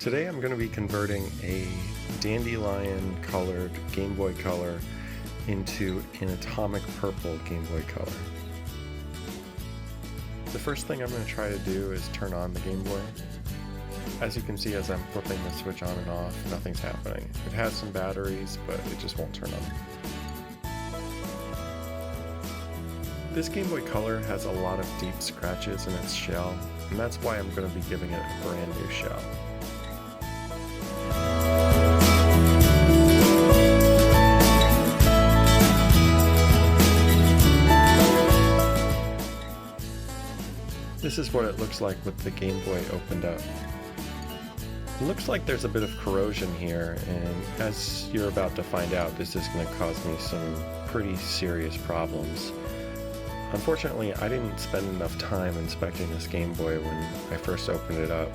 Today I'm going to be converting a dandelion colored Game Boy Color into an atomic purple Game Boy Color. The first thing I'm going to try to do is turn on the Game Boy. As you can see, as I'm flipping the switch on and off, nothing's happening. It has some batteries, but it just won't turn on. This Game Boy Color has a lot of deep scratches in its shell, and that's why I'm going to be giving it a brand new shell. This is what it looks like with the Game Boy opened up. It looks like there's a bit of corrosion here, and as you're about to find out, this is going to cause me some pretty serious problems. Unfortunately, I didn't spend enough time inspecting this Game Boy when I first opened it up.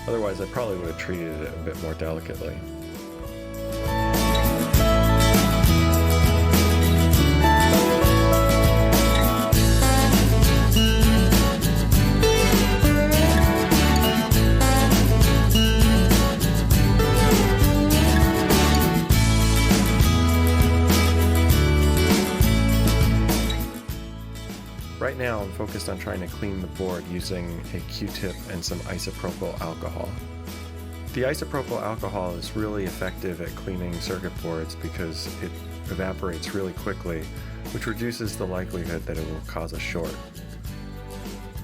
Otherwise, I probably would have treated it a bit more delicately. Right now I'm focused on trying to clean the board using a Q-tip and some isopropyl alcohol. The isopropyl alcohol is really effective at cleaning circuit boards because it evaporates really quickly, which reduces the likelihood that it will cause a short.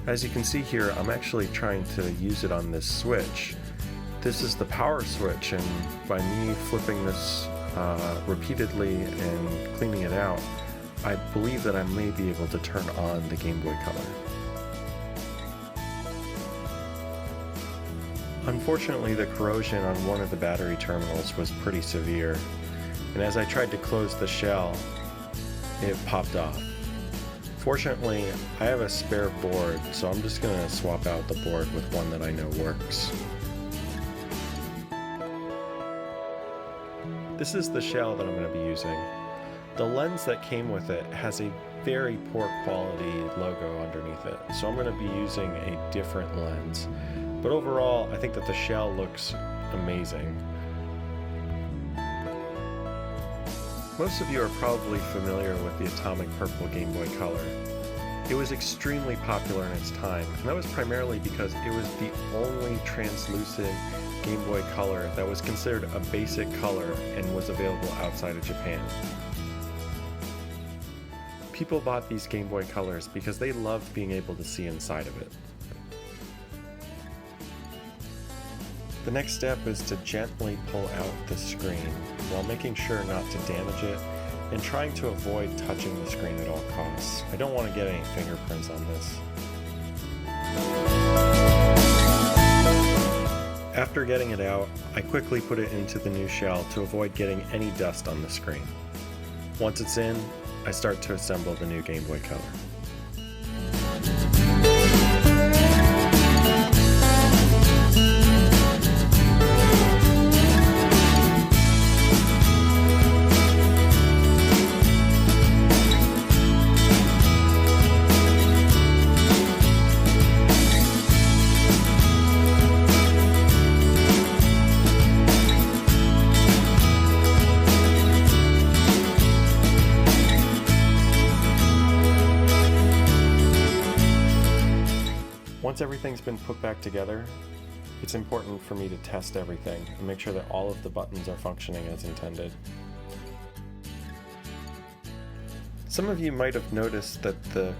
As you can see here, I'm actually trying to use it on this switch. This is the power switch, and by me flipping this repeatedly and cleaning it out, I believe that I may be able to turn on the Game Boy Color. Unfortunately, the corrosion on one of the battery terminals was pretty severe, and as I tried to close the shell, it popped off. Fortunately, I have a spare board, so I'm just going to swap out the board with one that I know works. This is the shell that I'm going to be using. The lens that came with it has a very poor quality logo underneath it, so I'm going to be using a different lens. But overall, I think that the shell looks amazing. Most of you are probably familiar with the atomic purple Game Boy Color. It was extremely popular in its time, and that was primarily because it was the only translucent Game Boy Color that was considered a basic color and was available outside of Japan. People bought these Game Boy Colors because they loved being able to see inside of it. The next step is to gently pull out the screen while making sure not to damage it and trying to avoid touching the screen at all costs. I don't want to get any fingerprints on this. After getting it out, I quickly put it into the new shell to avoid getting any dust on the screen. Once it's in, I start to assemble the new Game Boy Color. Once everything's been put back together, it's important for me to test everything and make sure that all of the buttons are functioning as intended. Some of you might have noticed that the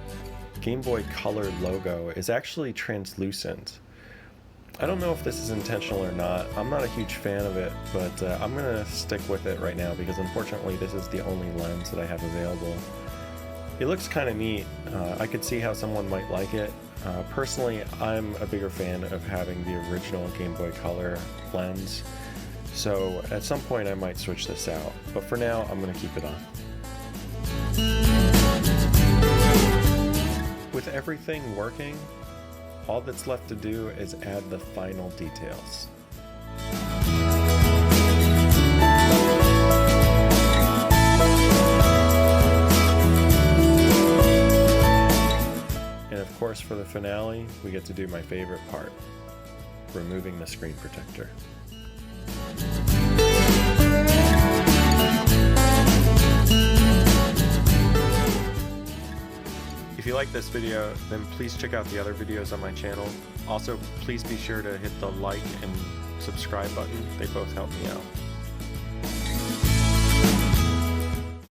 Game Boy Color logo is actually translucent. I don't know if this is intentional or not. I'm not a huge fan of it, but I'm going to stick with it right now because unfortunately this is the only lens that I have available. It looks kind of neat. I could see how someone might like it. Personally, I'm a bigger fan of having the original Game Boy Color lens, so at some point I might switch this out, but for now I'm going to keep it on. With everything working, all that's left to do is add the final details. And of course, for the finale, we get to do my favorite part. removing the screen protector. If you like this video, then please check out the other videos on my channel. Also, please be sure to hit the like and subscribe button. They both help me out.